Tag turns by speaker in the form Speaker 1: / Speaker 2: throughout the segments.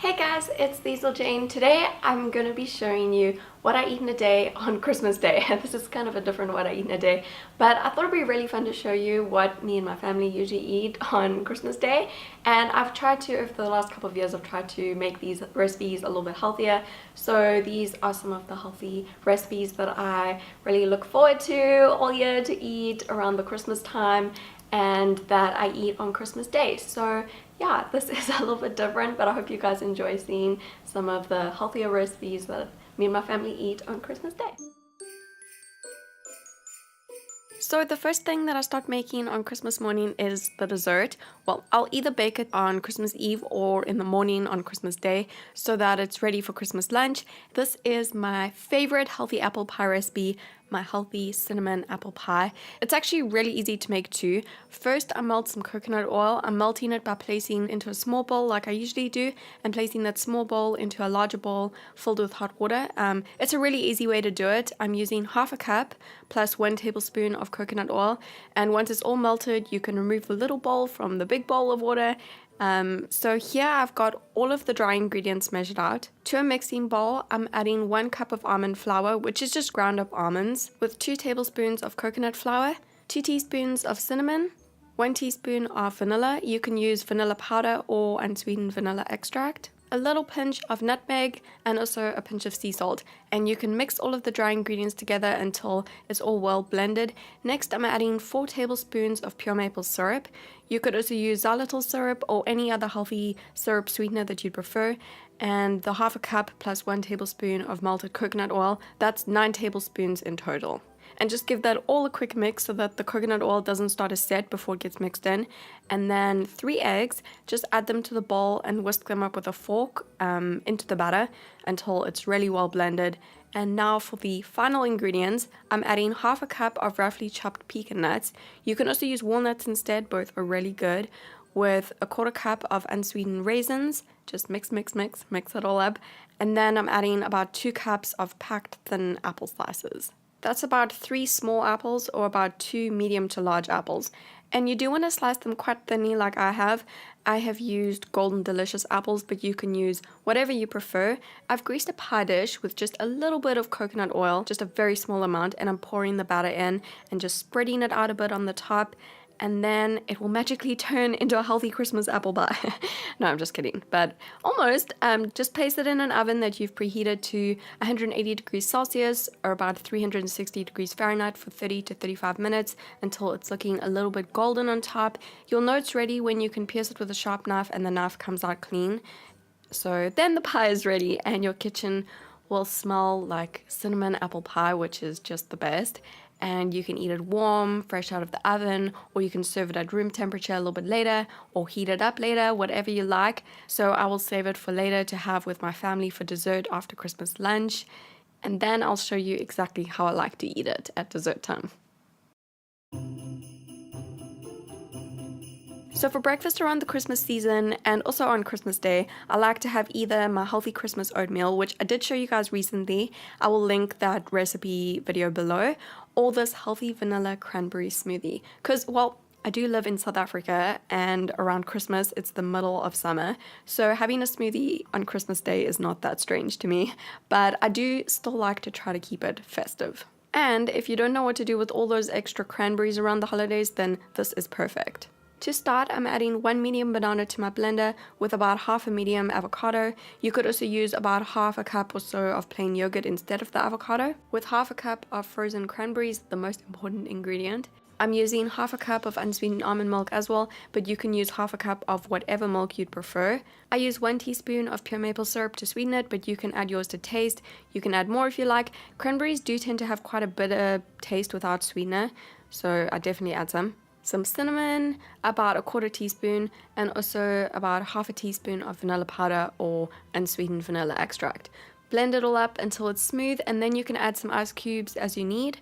Speaker 1: Hey guys, it's Diesel Jane. Today I'm going to be showing you what I eat in a day on Christmas Day. This is kind of a different what I eat in a day, but I thought it'd be really fun to show you what me and my family usually eat on Christmas Day. And I've tried to, over the last couple of years, I've tried to make these recipes a little bit healthier. So these are some of the healthy recipes that I really look forward to all year to eat around the Christmas time, and that I eat on Christmas Day. So yeah, this is a little bit different, but I hope you guys enjoy seeing some of the healthier recipes that me and my family eat on Christmas Day. So the first thing that I start making on Christmas morning is the dessert. Well, I'll either bake it on Christmas Eve or in the morning on Christmas Day so that it's ready for Christmas lunch. This is my favorite healthy apple pie recipe, my healthy cinnamon apple pie. It's actually really easy to make too. First, I melt some coconut oil. I'm melting it by placing into a small bowl like I usually do and placing that small bowl into a larger bowl filled with hot water. It's a really easy way to do it. I'm using half a cup plus 1 tablespoon of coconut oil, and once it's all melted, you can remove the little bowl from the big bowl of water. So here I've got all of the dry ingredients measured out. To a mixing bowl, I'm adding 1 cup of almond flour, which is just ground up almonds, with 2 tablespoons of coconut flour, 2 teaspoons of cinnamon, 1 teaspoon of vanilla. You can use vanilla powder or unsweetened vanilla extract, a little pinch of nutmeg, and also a pinch of sea salt. And you can mix all of the dry ingredients together until it's all well blended. Next, I'm adding 4 tablespoons of pure maple syrup. You could also use xylitol syrup or any other healthy syrup sweetener that you'd prefer. And the half a cup plus 1 tablespoon of melted coconut oil, that's 9 tablespoons in total. And just give that all a quick mix so that the coconut oil doesn't start to set before it gets mixed in. And then 3 eggs, just add them to the bowl and whisk them up with a fork into the batter until it's really well blended. And now for the final ingredients, I'm adding half a cup of roughly chopped pecan nuts. You can also use walnuts instead, both are really good. With a 1/4 cup of unsweetened raisins, just mix it all up. And then I'm adding about 2 cups of packed thin apple slices. That's about 3 small apples or about 2 medium to large apples. And you do want to slice them quite thinly like I have. I have used Golden Delicious apples, but you can use whatever you prefer. I've greased a pie dish with just a little bit of coconut oil, just a very small amount, and I'm pouring the batter in and just spreading it out a bit on the top. And then it will magically turn into a healthy Christmas apple pie. No, I'm just kidding, but almost. Just place it in an oven that you've preheated to 180 degrees Celsius or about 360 degrees Fahrenheit for 30 to 35 minutes until it's looking a little bit golden on top. You'll know it's ready when you can pierce it with a sharp knife and the knife comes out clean. So then the pie is ready and your kitchen will smell like cinnamon apple pie, which is just the best. And you can eat it warm, fresh out of the oven, or you can serve it at room temperature a little bit later, or heat it up later, whatever you like. So I will save it for later to have with my family for dessert after Christmas lunch. And then I'll show you exactly how I like to eat it at dessert time. So for breakfast around the Christmas season and also on Christmas Day, I like to have either my healthy Christmas oatmeal, which I did show you guys recently. I will link that recipe video below, or this healthy vanilla cranberry smoothie. Because, well, I do live in South Africa, and around Christmas, it's the middle of summer. So having a smoothie on Christmas Day is not that strange to me, but I do still like to try to keep it festive. And if you don't know what to do with all those extra cranberries around the holidays, then this is perfect. To start, I'm adding 1 medium banana to my blender with about half a medium avocado. You could also use about half a cup or so of plain yogurt instead of the avocado. With half a cup of frozen cranberries, the most important ingredient. I'm using half a cup of unsweetened almond milk as well, but you can use half a cup of whatever milk you'd prefer. I use 1 teaspoon of pure maple syrup to sweeten it, but you can add yours to taste. You can add more if you like. Cranberries do tend to have quite a bitter taste without sweetener, so I definitely add some cinnamon, about a 1/4 teaspoon, and also about half a teaspoon of vanilla powder or unsweetened vanilla extract. Blend it all up until it's smooth, and then you can add some ice cubes as you need.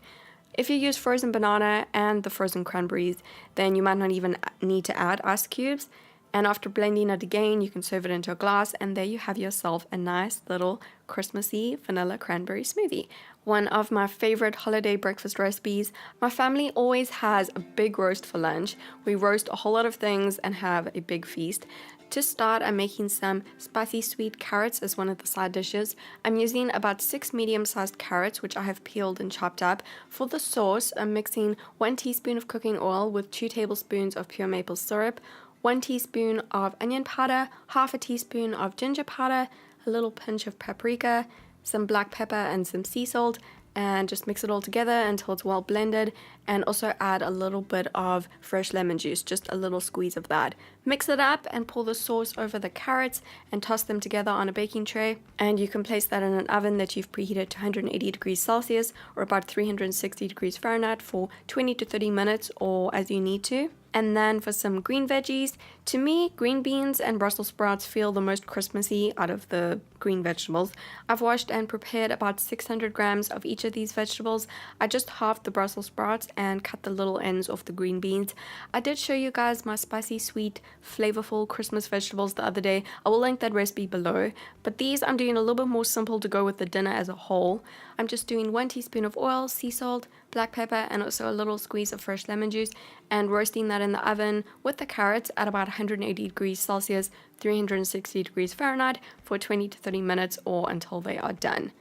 Speaker 1: If you use frozen banana and the frozen cranberries, then you might not even need to add ice cubes. And after blending it again, you can serve it into a glass, and there you have yourself a nice little Christmassy vanilla cranberry smoothie. One of my favorite holiday breakfast recipes. My family always has a big roast for lunch. We roast a whole lot of things and have a big feast. To start, I'm making some spicy sweet carrots as one of the side dishes. I'm using about 6 medium-sized carrots, which I have peeled and chopped up. For the sauce, I'm mixing 1 teaspoon of cooking oil with 2 tablespoons of pure maple syrup, 1 teaspoon of onion powder, half a teaspoon of ginger powder, a little pinch of paprika, some black pepper and some sea salt, and just mix it all together until it's well blended, and also add a little bit of fresh lemon juice, just a little squeeze of that. Mix it up and pour the sauce over the carrots and toss them together on a baking tray, and you can place that in an oven that you've preheated to 180 degrees Celsius or about 360 degrees Fahrenheit for 20 to 30 minutes or as you need to. And then for some green veggies, to me, green beans and Brussels sprouts feel the most Christmassy out of the green vegetables. I've washed and prepared about 600 grams of each of these vegetables. I just halved the Brussels sprouts and cut the little ends off the green beans. I did show you guys my spicy, sweet, flavorful Christmas vegetables the other day. I will link that recipe below. But these I'm doing a little bit more simple to go with the dinner as a whole. I'm just doing 1 teaspoon of oil, sea salt, black pepper, and also a little squeeze of fresh lemon juice, and roasting that in the oven with the carrots at about 180 degrees Celsius, 360 degrees Fahrenheit for 20 to 30 minutes or until they are done.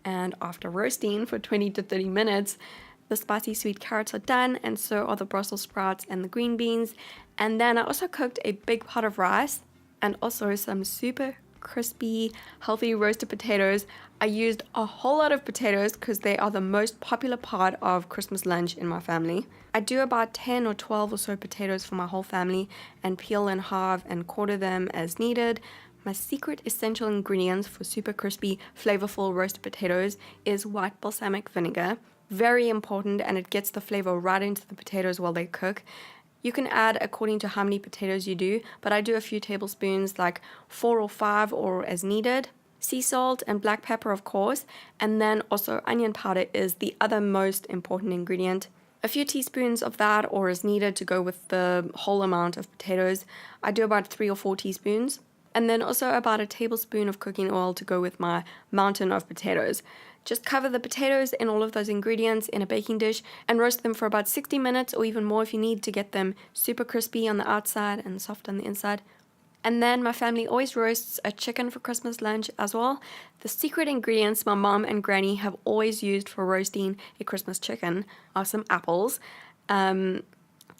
Speaker 1: And after roasting for 20 to 30 minutes, the spicy sweet carrots are done, and so are the Brussels sprouts and the green beans. And then I also cooked a big pot of rice and also some super crispy, healthy roasted potatoes. I used a whole lot of potatoes because they are the most popular part of Christmas lunch in my family. I do about 10 or 12 or so potatoes for my whole family and peel and halve and quarter them as needed. My secret essential ingredients for super crispy, flavorful roasted potatoes is white balsamic vinegar. Very important, and it gets the flavor right into the potatoes while they cook. You can add according to how many potatoes you do, but I do a few tablespoons, like 4 or 5 or as needed. Sea salt and black pepper, of course, and then also onion powder is the other most important ingredient. A few teaspoons of that or as needed to go with the whole amount of potatoes. I do about 3 or 4 teaspoons. And then also about a tablespoon of cooking oil to go with my mountain of potatoes. Just cover the potatoes and all of those ingredients in a baking dish and roast them for about 60 minutes or even more if you need, to get them super crispy on the outside and soft on the inside. And then my family always roasts a chicken for Christmas lunch as well. The secret ingredients my mom and granny have always used for roasting a Christmas chicken are some apples.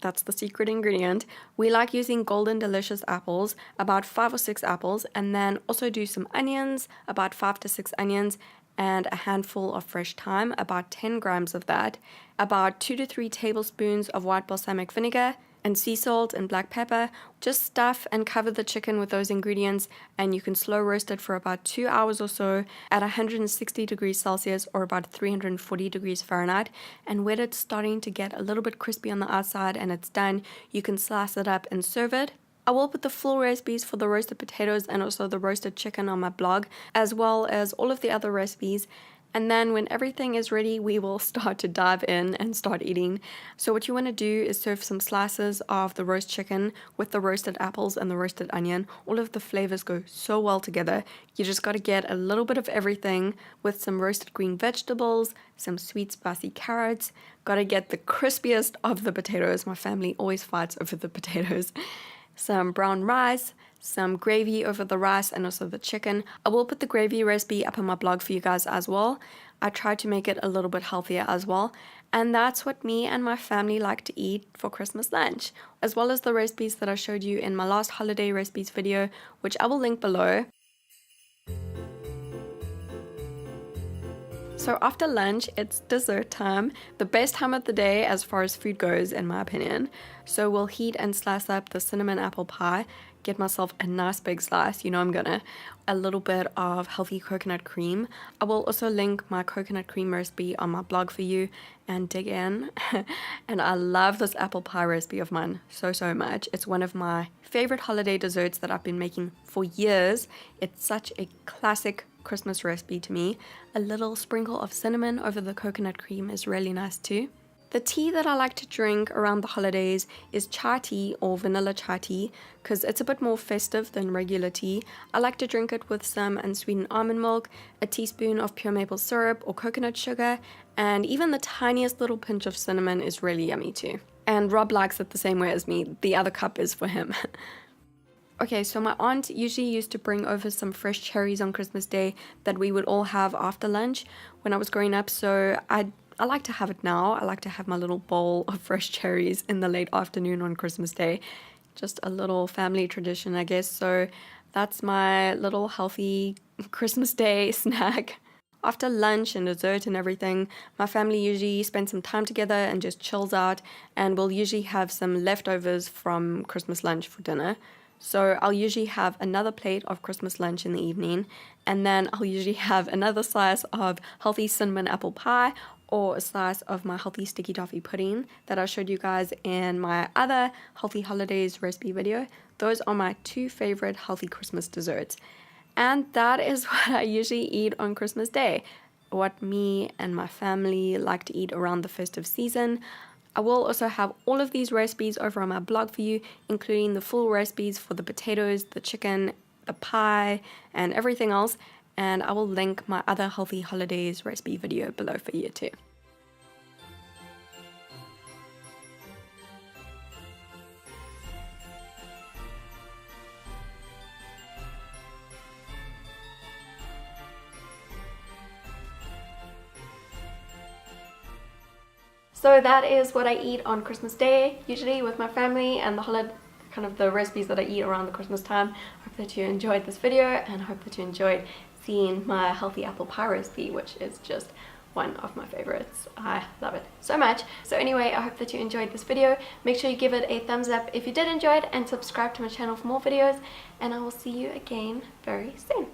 Speaker 1: That's the secret ingredient. We like using golden delicious apples, about 5 or 6 apples, and then also do some onions, about 5 to 6 onions, and a handful of fresh thyme, about 10 grams of that, about 2 to 3 tablespoons of white balsamic vinegar, and sea salt and black pepper. Just stuff and cover the chicken with those ingredients, and you can slow roast it for about 2 hours or so at 160 degrees Celsius or about 340 degrees Fahrenheit. And when it's starting to get a little bit crispy on the outside and it's done, you can slice it up and serve it. I will put the full recipes for the roasted potatoes and also the roasted chicken on my blog, as well as all of the other recipes. And then when everything is ready, we will start to dive in and start eating. So what you want to do is serve some slices of the roast chicken with the roasted apples and the roasted onion. All of the flavors go so well together. You just got to get a little bit of everything with some roasted green vegetables, some sweet spicy carrots. Got to get the crispiest of the potatoes. My family always fights over the potatoes. Some brown rice, some gravy over the rice, and also the chicken. I will put the gravy recipe up on my blog for you guys as well. I try to make it a little bit healthier as well. And that's what me and my family like to eat for Christmas lunch, as well as the recipes that I showed you in my last holiday recipes video, which I will link below. So after lunch, it's dessert time, the best time of the day as far as food goes, in my opinion. So we'll heat and slice up the cinnamon apple pie, get myself a nice big slice, you know I'm gonna, a little bit of healthy coconut cream. I will also link my coconut cream recipe on my blog for you and dig in. And I love this apple pie recipe of mine so much. It's one of my favorite holiday desserts that I've been making for years. It's such a classic Christmas recipe to me. A little sprinkle of cinnamon over the coconut cream is really nice too. The tea that I like to drink around the holidays is chai tea or vanilla chai tea because it's a bit more festive than regular tea. I like to drink it with some unsweetened almond milk, a teaspoon of pure maple syrup or coconut sugar, and even the tiniest little pinch of cinnamon is really yummy too. And Rob likes it the same way as me. The other cup is for him. Okay, so my aunt usually used to bring over some fresh cherries on Christmas Day that we would all have after lunch when I was growing up. So I like to have it now. I like to have my little bowl of fresh cherries in the late afternoon on Christmas Day. Just a little family tradition, I guess. So that's my little healthy Christmas Day snack. After lunch and dessert and everything, my family usually spends some time together and just chills out, and we'll usually have some leftovers from Christmas lunch for dinner. So I'll usually have another plate of Christmas lunch in the evening, and then I'll usually have another slice of healthy cinnamon apple pie or a slice of my healthy sticky toffee pudding that I showed you guys in my other healthy holidays recipe video. Those are my two favorite healthy Christmas desserts. And that is what I usually eat on Christmas Day, what me and my family like to eat around the festive season. I will also have all of these recipes over on my blog for you, including the full recipes for the potatoes, the chicken, the pie, and everything else. And I will link my other healthy holidays recipe video below for you too. So that is what I eat on Christmas Day, usually with my family, and the holiday, kind of the recipes that I eat around the Christmas time. Hope that you enjoyed this video, and hope that you enjoyed seeing my healthy apple pie recipe, which is just one of my favorites. I love it so much. So anyway, I hope that you enjoyed this video. Make sure you give it a thumbs up if you did enjoy it, and subscribe to my channel for more videos, and I will see you again very soon.